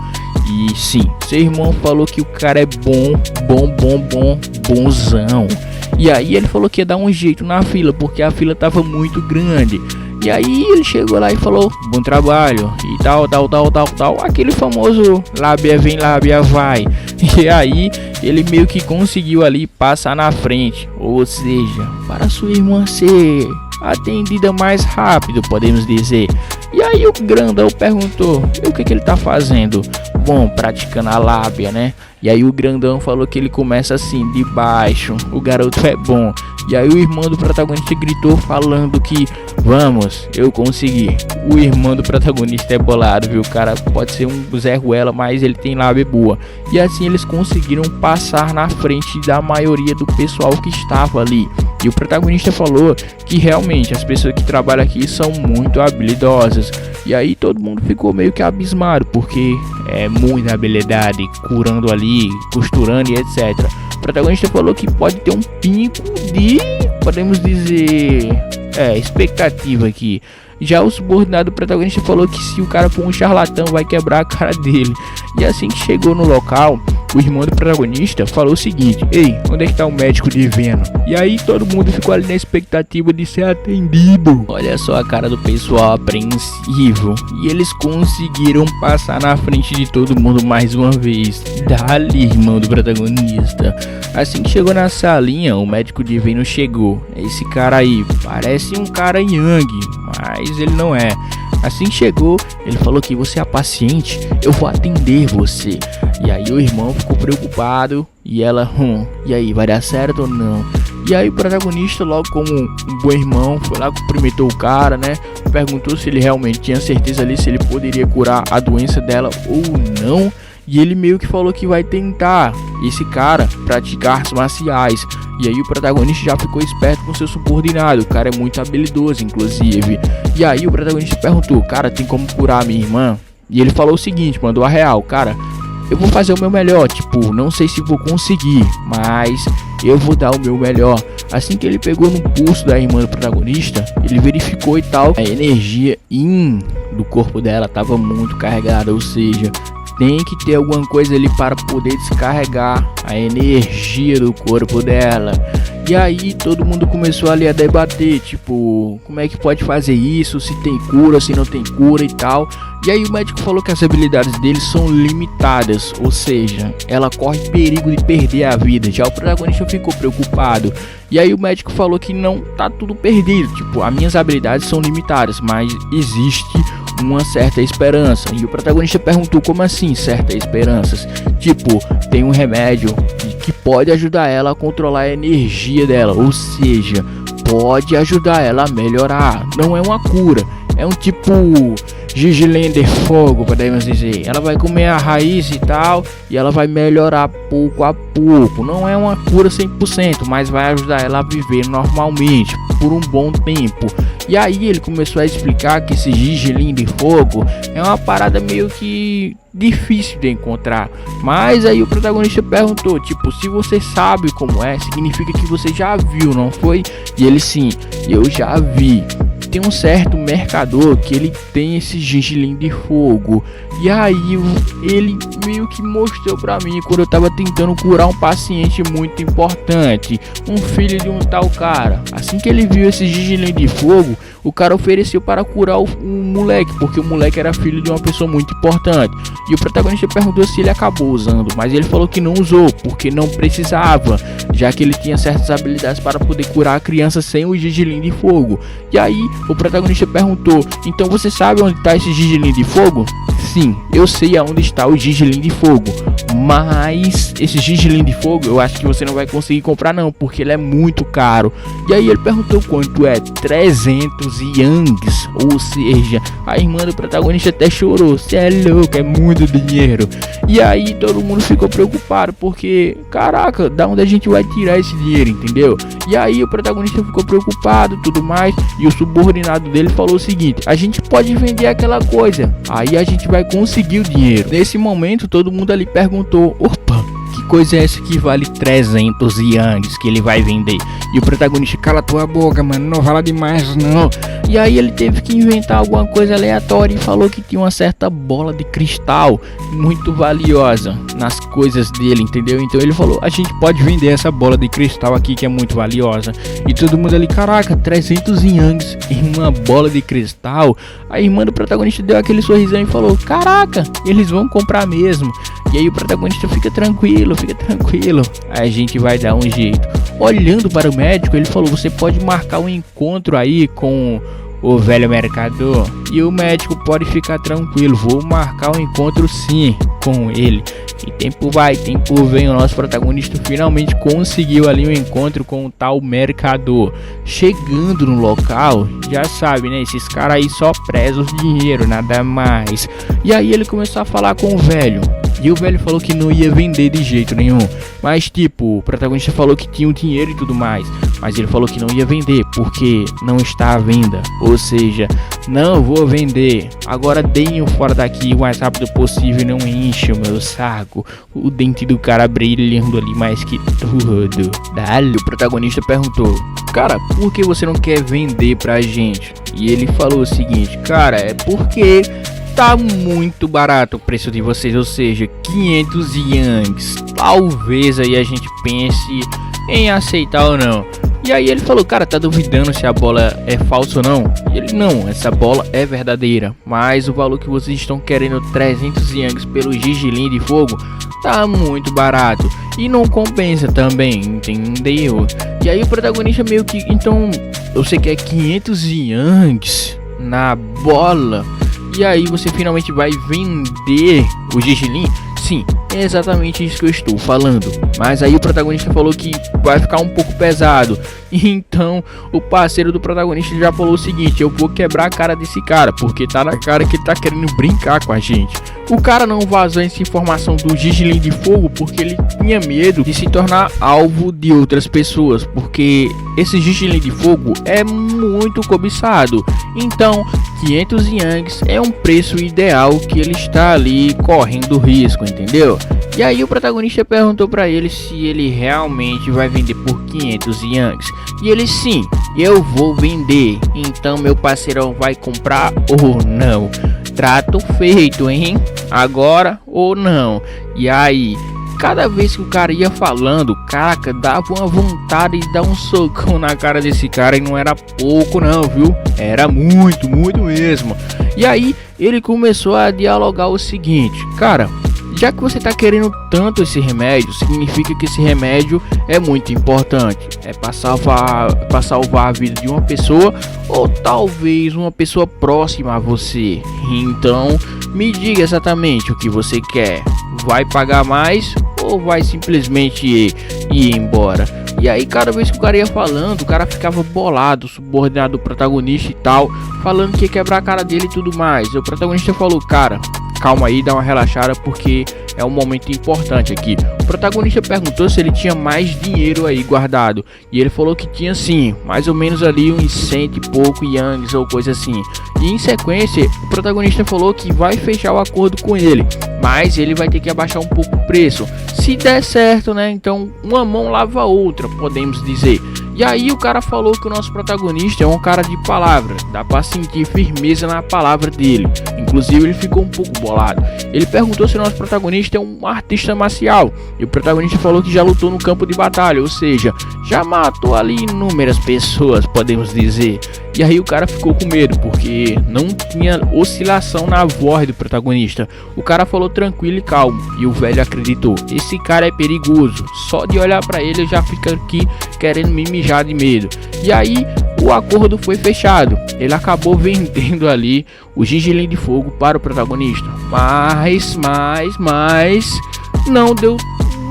Speaker 1: E sim, seu irmão falou que o cara é bonzão. E aí ele falou que ia dar um jeito na fila, porque a fila tava muito grande. E aí ele chegou lá e falou: bom trabalho, e tal. Aquele famoso lábia vem, lábia vai. E aí ele meio que conseguiu ali passar na frente. Ou seja, para sua irmã ser atendida mais rápido, podemos dizer. E aí o grandão perguntou: e o que ele tá fazendo? Bom, praticando a lábia, né? E aí o grandão falou que ele começa assim, de baixo, o garoto é bom. E aí o irmão do protagonista gritou falando que, vamos, eu consegui. O irmão do protagonista é bolado, viu? O cara pode ser um Zé Ruela, mas ele tem lábia boa. E assim eles conseguiram passar na frente da maioria do pessoal que estava ali. E o protagonista falou que realmente as pessoas que trabalham aqui são muito habilidosas. E aí todo mundo ficou meio que abismado, porque é muita habilidade, curando ali, costurando e etc. O protagonista falou que pode ter um pico de, podemos dizer, expectativa aqui. Já o subordinado do protagonista falou que se o cara for um charlatão vai quebrar a cara dele. E assim que chegou no local, o irmão do protagonista falou o seguinte: ei, onde é que tá o médico de Venom? E aí todo mundo ficou ali na expectativa de ser atendido. Olha só a cara do pessoal apreensivo. E eles conseguiram passar na frente de todo mundo mais uma vez. Dali, irmão do protagonista. Assim que chegou na salinha, o médico de Venom chegou. Esse cara aí parece um cara young, mas ele não é. Assim que chegou, ele falou que você é a paciente, eu vou atender você. E aí o irmão ficou preocupado e ela, e aí, vai dar certo ou não? E aí o protagonista, logo como um bom irmão, foi lá, cumprimentou o cara, né? Perguntou se ele realmente tinha certeza ali se ele poderia curar a doença dela ou não. E ele meio que falou que vai tentar, esse cara, praticar artes marciais. E aí o protagonista já ficou esperto com seu subordinado. O cara é muito habilidoso, inclusive. E aí o protagonista perguntou: cara, tem como curar a minha irmã? E ele falou o seguinte, mandou a real: cara, eu vou fazer o meu melhor. Tipo, não sei se vou conseguir, mas eu vou dar o meu melhor. Assim que ele pegou no pulso da irmã do protagonista, ele verificou e tal, a energia do corpo dela estava muito carregada, ou seja, tem que ter alguma coisa ali para poder descarregar a energia do corpo dela. E aí todo mundo começou ali a debater, tipo, como é que pode fazer isso, se tem cura, se não tem cura e tal. E aí o médico falou que as habilidades dele são limitadas, ou seja, ela corre perigo de perder a vida. Já o protagonista ficou preocupado. E aí o médico falou que não tá tudo perdido, tipo, as minhas habilidades são limitadas, mas existe uma certa esperança. E o protagonista perguntou: como assim certas esperanças? Tipo, tem um remédio que pode ajudar ela a controlar a energia dela, ou seja, pode ajudar ela a melhorar. Não é uma cura, é um tipo gergelim de fogo, podemos dizer. Ela vai comer a raiz e tal, e ela vai melhorar pouco a pouco. Não é uma cura 100%, mas vai ajudar ela a viver normalmente por um bom tempo. E aí ele começou a explicar que esse gergelim de fogo é uma parada meio que difícil de encontrar. Mas aí o protagonista perguntou, tipo, se você sabe como é, significa que você já viu, não foi? E ele: sim, eu já vi. Tem um certo mercador que ele tem esse gergelim de fogo. E aí ele meio que mostrou pra mim quando eu tava tentando curar um paciente muito importante, um filho de um tal cara. Assim que ele viu esse gergelim de fogo, o cara ofereceu para curar o moleque, porque o moleque era filho de uma pessoa muito importante. E o protagonista perguntou se ele acabou usando, mas ele falou que não usou, porque não precisava, já que ele tinha certas habilidades para poder curar a criança sem o gergelim de fogo. E aí o protagonista perguntou: então você sabe onde está esse gergelim de fogo? Sim, eu sei aonde está o gergelim de fogo, mas esse gergelim de fogo eu acho que você não vai conseguir comprar não, porque ele é muito caro. E aí ele perguntou quanto é: 300 yangs, ou seja, a irmã do protagonista até chorou. Cê é louco, é muito dinheiro. E aí todo mundo ficou preocupado, porque caraca, da onde a gente vai tirar esse dinheiro, entendeu? E aí o protagonista ficou preocupado, tudo mais, e o subordinado dele falou o seguinte: a gente pode vender aquela coisa, aí a gente vai conseguir o dinheiro. Nesse momento todo mundo ali perguntou: opa, que coisa é essa que vale 300 yangs que ele vai vender? E o protagonista: cala tua boca, mano, não fala demais não. E aí ele teve que inventar alguma coisa aleatória e falou que tinha uma certa bola de cristal muito valiosa nas coisas dele, entendeu? Então ele falou: a gente pode vender essa bola de cristal aqui que é muito valiosa. E todo mundo ali: caraca, 300 yangs em uma bola de cristal. A irmã do protagonista deu aquele sorrisão e falou: caraca, eles vão comprar mesmo. E aí o protagonista: fica tranquilo, a gente vai dar um jeito. Olhando para o médico, ele falou: você pode marcar um encontro aí com o velho mercador. E o médico: pode ficar tranquilo, vou marcar um encontro sim com ele. E tempo vai, tempo vem, o nosso protagonista finalmente conseguiu ali um encontro com o tal mercador. Chegando no local, já sabe, né, esses caras aí só prezam o dinheiro, nada mais. E aí ele começou a falar com o velho, e o velho falou que não ia vender de jeito nenhum. Mas tipo, o protagonista falou que tinha o dinheiro e tudo mais, mas ele falou que não ia vender porque não está à venda. Ou seja, não vou vender, agora deem-o fora daqui o mais rápido possível, não enche o meu saco. O dente do cara brilhando ali mais que tudo. Dali, o protagonista perguntou: cara, por que você não quer vender pra gente? E ele falou o seguinte: cara, é porque tá muito barato o preço de vocês, ou seja, 500 Yangs. Talvez aí a gente pense em aceitar ou não. E aí ele falou, cara, tá duvidando se a bola é falsa ou não? E ele, não, essa bola é verdadeira, mas o valor que vocês estão querendo, 300 Yangs pelo Gigilim de fogo, tá muito barato e não compensa também, entendeu? E aí o protagonista meio que, então, você quer 500 Yangs na bola? E aí você finalmente vai vender o Gigilim? Sim, é exatamente isso que eu estou falando. Mas aí o protagonista falou que vai ficar um pouco pesado. Então o parceiro do protagonista já falou o seguinte: eu vou quebrar a cara desse cara, porque tá na cara que ele tá querendo brincar com a gente. O cara não vazou essa informação do Gigilim de fogo porque ele tinha medo de se tornar alvo de outras pessoas, porque esse Gigilim de fogo é muito cobiçado. Então 500 Yangs é um preço ideal que ele está ali correndo risco, entendeu? E aí o protagonista perguntou pra ele se ele realmente vai vender por 500 Yangs. E ele, sim, eu vou vender. Então meu parceirão vai comprar ou não? Trato feito, hein? Agora ou não? E aí, cada vez que o cara ia falando, caraca, dava uma vontade de dar um socão na cara desse cara. E não era pouco não, viu? Era muito, muito mesmo. E aí ele começou a dialogar o seguinte: cara, já que você tá querendo tanto esse remédio, significa que esse remédio é muito importante. É para salvar a vida de uma pessoa, ou talvez uma pessoa próxima a você. Então me diga exatamente o que você quer. Vai pagar mais ou vai simplesmente ir embora? E aí cada vez que o cara ia falando, o cara ficava bolado, subordinado do protagonista e tal, falando que ia quebrar a cara dele e tudo mais. E o protagonista falou: cara, calma aí, dá uma relaxada, porque é um momento importante aqui. O protagonista perguntou se ele tinha mais dinheiro aí guardado, e ele falou que tinha sim, mais ou menos ali uns 100 e pouco Yangs ou coisa assim. E em sequência o protagonista falou que vai fechar o acordo com ele, mas ele vai ter que abaixar um pouco o preço. Se der certo, né, então uma mão lava a outra, podemos dizer. E aí o cara falou que o nosso protagonista é um cara de palavra, dá pra sentir firmeza na palavra dele. Inclusive ele ficou um pouco bolado. Ele perguntou se o nosso protagonista é um artista marcial, e o protagonista falou que já lutou no campo de batalha, ou seja, já matou ali inúmeras pessoas, podemos dizer. E aí o cara ficou com medo, porque não tinha oscilação na voz do protagonista. O cara falou tranquilo e calmo, e o velho acreditou: esse cara é perigoso, só de olhar pra ele eu já fico aqui querendo me mijar de medo. E aí o acordo foi fechado. Ele acabou vendendo ali o Gigilim de fogo para o protagonista, mas não deu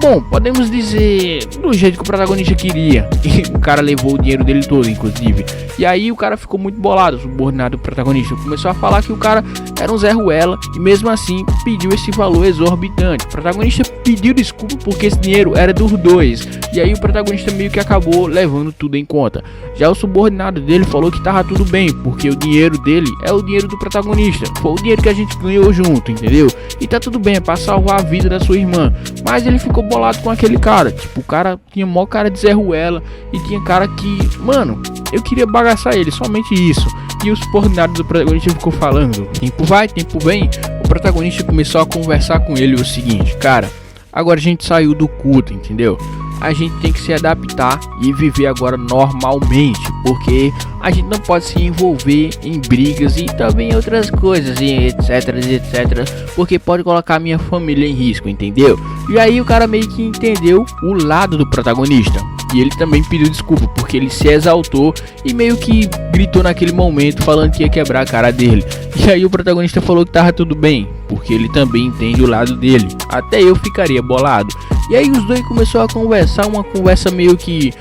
Speaker 1: bom, podemos dizer, do jeito que o protagonista queria. E o cara levou o dinheiro dele todo, inclusive. E aí o cara ficou muito bolado, subordinado do protagonista. Começou a falar que o cara era um Zé Ruela e mesmo assim pediu esse valor exorbitante. O protagonista pediu desculpa porque esse dinheiro era dos dois. E aí o protagonista meio que acabou levando tudo em conta. Já o subordinado dele falou que tava tudo bem, porque o dinheiro dele é o dinheiro do protagonista. Foi o dinheiro que a gente ganhou junto, entendeu? E tá tudo bem, é pra salvar a vida da sua irmã. Mas ele ficou bolado com aquele cara. Tipo, o cara tinha mó cara de Zé Ruela e tinha cara que, mano, eu queria bagaçar ele, somente isso. E o subordinado do protagonista ficou falando: tempo vai, tempo vem. O protagonista começou a conversar com ele o seguinte: cara, agora a gente saiu do culto, entendeu? A gente tem que se adaptar e viver agora normalmente, porque a gente não pode se envolver em brigas e também outras coisas e etc, porque pode colocar a minha família em risco, entendeu? E aí o cara meio que entendeu o lado do protagonista, e ele também pediu desculpa porque ele se exaltou e meio que gritou naquele momento falando que ia quebrar a cara dele. E aí o protagonista falou que tava tudo bem, porque ele também entende o lado dele. Até eu ficaria bolado. E aí os dois começaram a conversar, uma conversa meio que,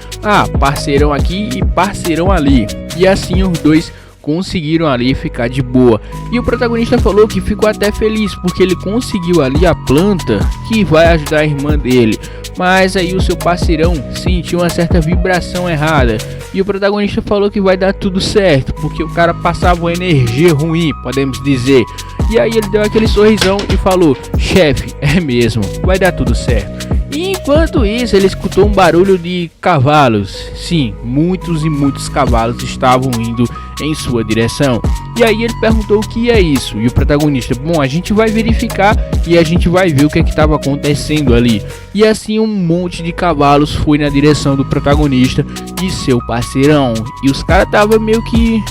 Speaker 1: parceirão aqui e parceirão ali. E assim os dois conseguiram ali ficar de boa. E o protagonista falou que ficou até feliz porque ele conseguiu ali a planta que vai ajudar a irmã dele. Mas aí o seu parceirão sentiu uma certa vibração errada. E o protagonista falou que vai dar tudo certo, porque o cara passava uma energia ruim, podemos dizer. E aí ele deu aquele sorrisão e falou: chefe, é mesmo, vai dar tudo certo. E enquanto isso ele escutou um barulho de cavalos. Sim, muitos e muitos cavalos estavam indo
Speaker 2: em sua direção. E aí ele perguntou o que é isso, e o protagonista, bom, a gente vai verificar e a gente vai ver o que estava acontecendo ali. E assim um monte de cavalos foi na direção do protagonista e seu parceirão, e os caras tava meio que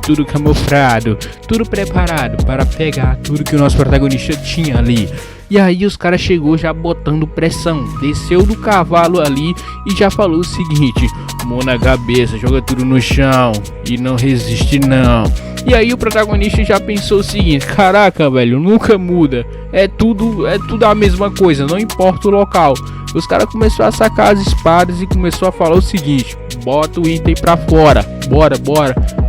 Speaker 2: tudo camuflado, tudo preparado para pegar tudo que o nosso protagonista tinha ali. E aí os caras chegou já botando pressão, desceu do cavalo ali e já falou o seguinte: mão na cabeça, joga tudo no chão e não resiste não. E aí o protagonista já pensou o seguinte: caraca, velho, nunca muda, é tudo a mesma coisa, não importa o local. Os caras começaram a sacar as espadas e começou a falar o seguinte: bota o item pra fora, bora,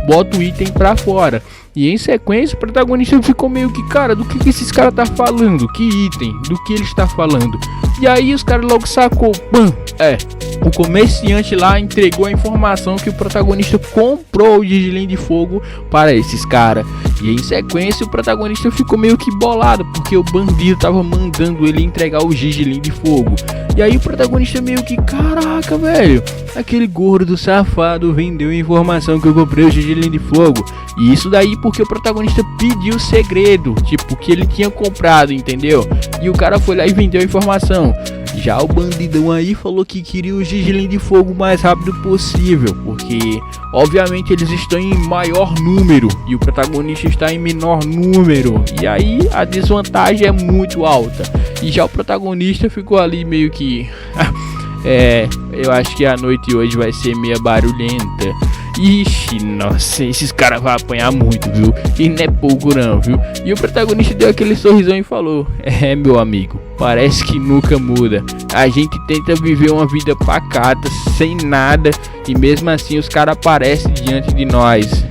Speaker 2: bota o item pra fora. E em sequência o protagonista ficou meio que, cara, do que esses caras tá falando? Que item? Do que ele está falando? E aí os caras logo sacou, o comerciante lá entregou a informação que o protagonista comprou o Digilim de Fogo para esses caras. E em sequência o protagonista ficou meio que bolado, porque o bandido tava mandando ele entregar o Digilim de Fogo. E aí o protagonista meio que, caraca, velho, aquele gordo safado vendeu a informação que eu comprei o Digilim de Fogo. E isso daí porque o protagonista pediu o segredo, tipo, que ele tinha comprado, entendeu? E o cara foi lá e vendeu a informação. Já o bandidão aí falou que queria o Digilim de Fogo o mais rápido possível, porque obviamente eles estão em maior número e o protagonista está em menor número, e aí a desvantagem é muito alta. E já o protagonista ficou ali meio que eu acho que a noite hoje vai ser meio barulhenta. Ixi, nossa, esses caras vão apanhar muito, viu? E não é pouco não, viu? E o protagonista deu aquele sorrisão e falou: meu amigo, parece que nunca muda. A gente tenta viver uma vida pacata, sem nada, e mesmo assim os caras aparecem diante de nós.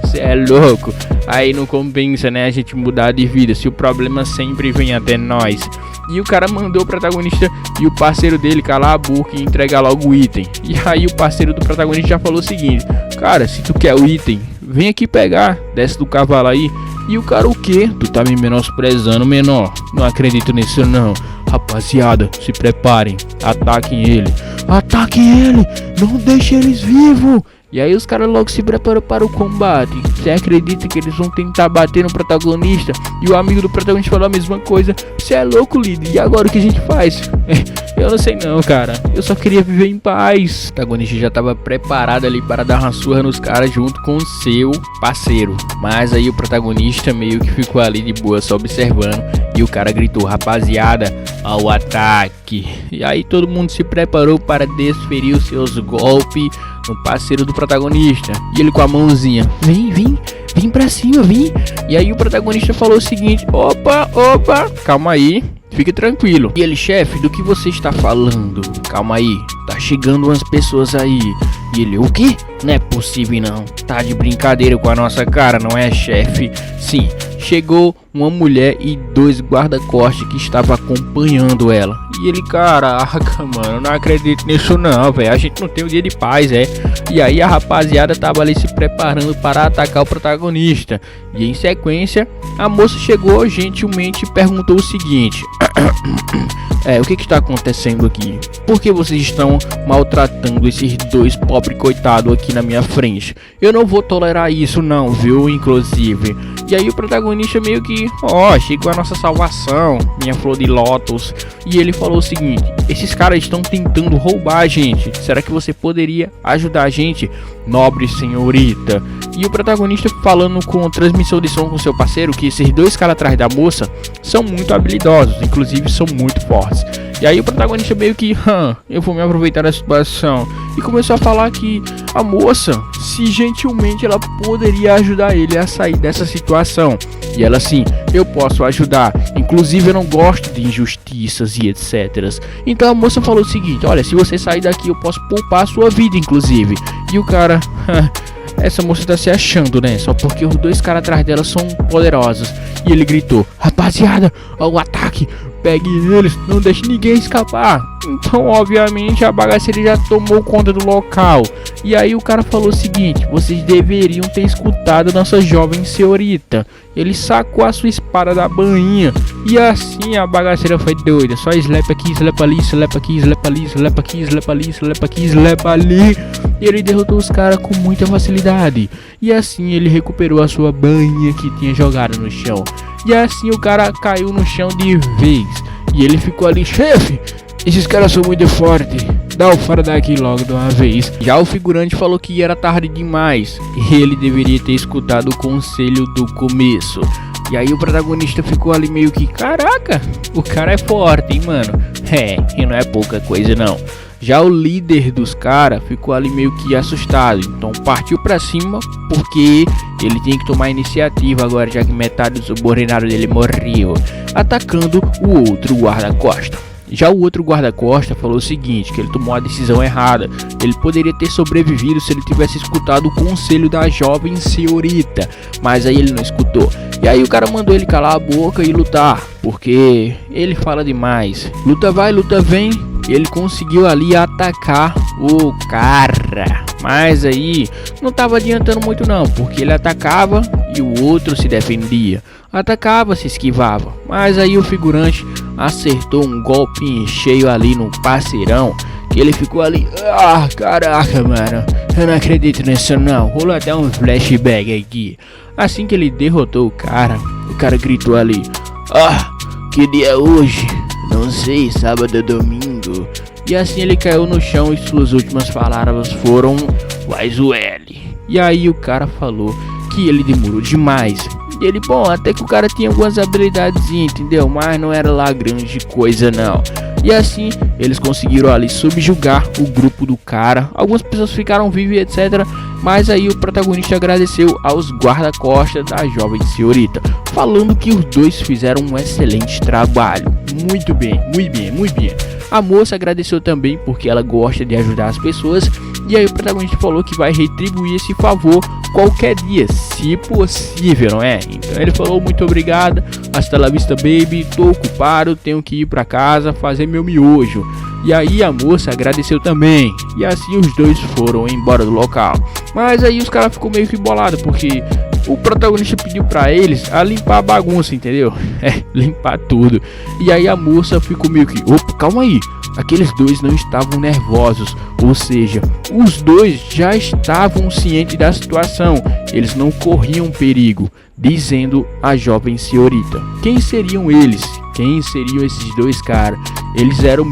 Speaker 2: Cê é louco. Aí não compensa, né, a gente mudar de vida, se o problema sempre vem até nós. E o cara mandou o protagonista e o parceiro dele calar a boca e entregar logo o item. E aí o parceiro do protagonista já falou o seguinte: cara, se tu quer o item, vem aqui pegar, desce do cavalo aí. E o cara, o que? Tu tá me menosprezando, menor? Não acredito nisso não. Rapaziada, se preparem, ataquem ele. Ataquem ele, não deixe eles vivos. E aí os caras logo se preparam para o combate. Você acredita que eles vão tentar bater no protagonista? E o amigo do protagonista falou a mesma coisa. Você é louco, líder, e agora o que a gente faz? Eu não sei não, cara, eu só queria viver em paz. O protagonista já estava preparado ali para dar uma surra nos caras junto com o seu parceiro. Mas aí o protagonista meio que ficou ali de boa só observando. E o cara gritou: rapaziada, ao ataque. E aí todo mundo se preparou para desferir os seus golpes no parceiro do protagonista. E ele com a mãozinha: vem pra cima, vem. E aí o protagonista falou o seguinte: opa, calma aí, fique tranquilo. E ele: chefe, do que você está falando? Calma aí, tá chegando umas pessoas aí. E ele: o quê? Não é possível não, tá de brincadeira com a nossa cara, não é, chefe? Sim, chegou uma mulher e 2 guarda-costas que estavam acompanhando ela. E ele: caraca, mano, não acredito nisso não, velho, a gente não tem um dia de paz, E aí a rapaziada tava ali se preparando para atacar o protagonista. E em sequência a moça chegou gentilmente e perguntou o seguinte: o que está acontecendo aqui? Por que vocês estão maltratando esses 2 pobres coitados aqui na minha frente? Eu não vou tolerar isso não, viu, inclusive. E aí o protagonista meio que: chegou a nossa salvação, minha flor de lótus. E ele falou o seguinte: esses caras estão tentando roubar a gente, será que você poderia ajudar a gente, nobre senhorita? E o protagonista falando com transmissão de som com seu parceiro que esses 2 caras atrás da moça são muito habilidosos, inclusive são muito fortes. E aí o protagonista meio que: eu vou me aproveitar da situação. E começou a falar que a moça, se gentilmente ela poderia ajudar ele a sair dessa situação. E ela: sim, eu posso ajudar, inclusive eu não gosto de injustiças e etc. Então a moça falou o seguinte: olha, se você sair daqui eu posso poupar a sua vida, inclusive. E o cara: essa moça tá se achando, né? Só porque os 2 caras atrás dela são poderosos. E ele gritou: rapaziada, ao ataque, pegue eles, não deixe ninguém escapar. Então obviamente a bagaceira já tomou conta do local. E aí o cara falou o seguinte: vocês deveriam ter escutado nossa jovem senhorita. Ele sacou a sua espada da bainha. E assim a bagaceira foi doida. Só slap aqui, slap ali, slap aqui, slap ali, slap aqui, slap ali, slap aqui, slap ali. e ele derrotou os caras com muita facilidade. E assim ele recuperou a sua banha que tinha jogado no chão. E assim o cara caiu no chão de vez. E ele ficou ali, chefe, esses caras são muito fortes, dá o fora daqui logo de uma vez. Já o figurante falou que era tarde demais e ele deveria ter escutado o conselho do começo. E aí o protagonista ficou ali meio que, caraca, o cara é forte, hein, mano. E não é pouca coisa não. Já o líder dos caras ficou ali meio que assustado, então partiu pra cima porque ele tinha que tomar a iniciativa agora, já que metade do subordinado dele morreu, atacando o outro guarda-costa. Já o outro guarda-costa falou o seguinte, que ele tomou a decisão errada. Ele poderia ter sobrevivido se ele tivesse escutado o conselho da jovem senhorita, mas aí ele não escutou. E aí o cara mandou ele calar a boca e lutar, porque ele fala demais. Luta vai, luta vem, ele conseguiu ali atacar o cara. Mas aí não tava adiantando muito não, porque ele atacava e o outro se defendia. Atacava, se esquivava. Mas aí o figurante acertou um golpe em cheio ali no parceirão, que ele ficou ali, caraca, mano, eu não acredito nisso não. Rolou até um flashback aqui. Assim que ele derrotou o cara gritou ali, que dia é hoje? Não sei, sábado ou domingo. E assim ele caiu no chão e suas últimas palavras foram L. E aí o cara falou que ele demorou demais. E ele, bom, até que o cara tinha algumas habilidades, entendeu? Mas não era lá grande coisa não. E assim eles conseguiram ali subjugar o grupo do cara. Algumas pessoas ficaram vivas, etc. Mas aí o protagonista agradeceu aos guarda-costas da jovem senhorita, falando que os dois fizeram um excelente trabalho. Muito bem, muito bem, muito bem. A moça agradeceu também porque ela gosta de ajudar as pessoas. E aí o protagonista falou que vai retribuir esse favor qualquer dia, se possível, não é? Então ele falou muito obrigado, hasta la vista baby, tô ocupado, tenho que ir pra casa fazer meu miojo. E aí a moça agradeceu também. E assim os dois foram embora do local. Mas aí os caras ficou meio que bolado, porque o protagonista pediu pra eles a limpar a bagunça, entendeu? Limpar tudo. E aí a moça ficou meio que, opa, calma aí. Aqueles dois não estavam nervosos, ou seja, os dois já estavam cientes da situação, eles não corriam perigo, dizendo a jovem senhorita. Quem seriam eles? Quem seriam esses dois caras? Eles eram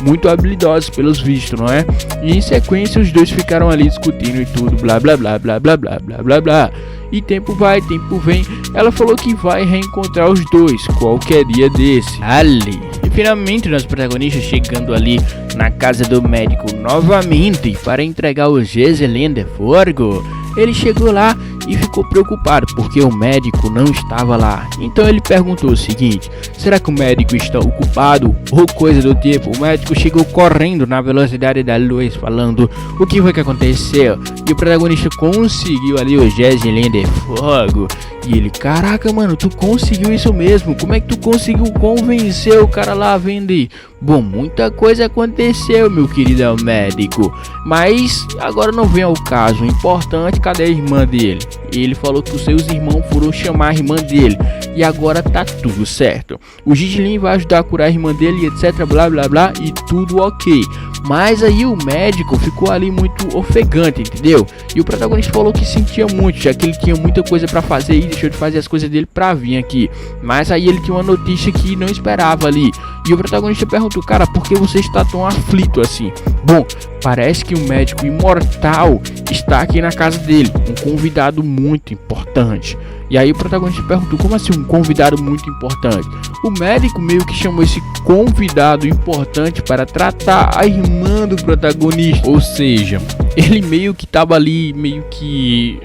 Speaker 2: muito habilidosos pelos vistos, não é? E em sequência os dois ficaram ali discutindo e tudo, blá blá blá blá blá blá blá blá blá. E tempo vai, tempo vem. Ela falou que vai reencontrar os dois qualquer dia desse. Ali. E finalmente nosso protagonista chegando ali na casa do médico novamente para entregar o Geselender Forgo. Ele chegou lá e ficou preocupado porque o médico não estava lá. Então ele perguntou o seguinte: será que o médico está ocupado ou coisa do tipo? O médico chegou correndo na velocidade da luz falando o que foi que aconteceu. E o protagonista conseguiu ali o Geselender Fogo. E ele, caraca, mano, tu conseguiu isso mesmo? Como é que tu conseguiu convencer o cara lá a vender? Bom, muita coisa aconteceu, meu querido médico. Mas agora não vem ao caso. O importante, cadê a irmã dele? Ele falou que os seus irmãos foram chamar a irmã dele. E agora tá tudo certo. O Giglin vai ajudar a curar a irmã dele, etc, blá blá blá, e tudo ok. Mas aí o médico ficou ali muito ofegante, entendeu? E o protagonista falou que sentia muito, já que ele tinha muita coisa pra fazer e deixou de fazer as coisas dele pra vir aqui. Mas aí ele tinha uma notícia que não esperava ali. E o protagonista perguntou, cara, por que você está tão aflito assim? Bom, parece que um médico imortal está aqui na casa dele, um convidado muito importante. E aí o protagonista perguntou, como assim um convidado muito importante? O médico meio que chamou esse convidado importante para tratar a irmã do protagonista. Ou seja, ele meio que tava ali, meio que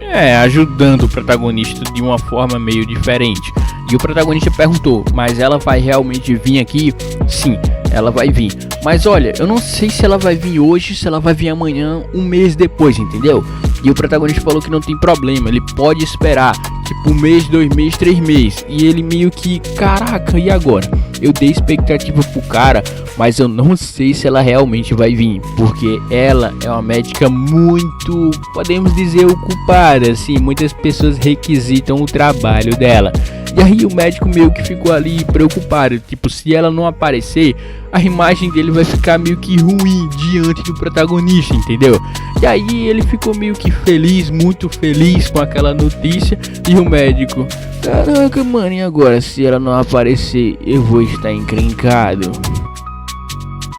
Speaker 2: ajudando o protagonista de uma forma meio diferente. E o protagonista perguntou, mas ela vai realmente vir aqui? Sim, ela vai vir. Mas olha, eu não sei se ela vai vir hoje, se ela vai vir amanhã, um mês depois, entendeu? E o protagonista falou que não tem problema, ele pode esperar, tipo 1 mês, 2 meses, 3 meses. E ele meio que, caraca, e agora? Eu dei expectativa pro cara, mas eu não sei se ela realmente vai vir, porque ela é uma médica muito, podemos dizer, ocupada, assim, muitas pessoas requisitam o trabalho dela. E aí o médico meio que ficou ali preocupado, tipo, se ela não aparecer, a imagem dele vai ficar meio que ruim diante do protagonista, entendeu? E aí ele ficou meio que feliz, muito feliz com aquela notícia. E o médico: caraca, mano, e agora se ela não aparecer, eu vou estar encrencado.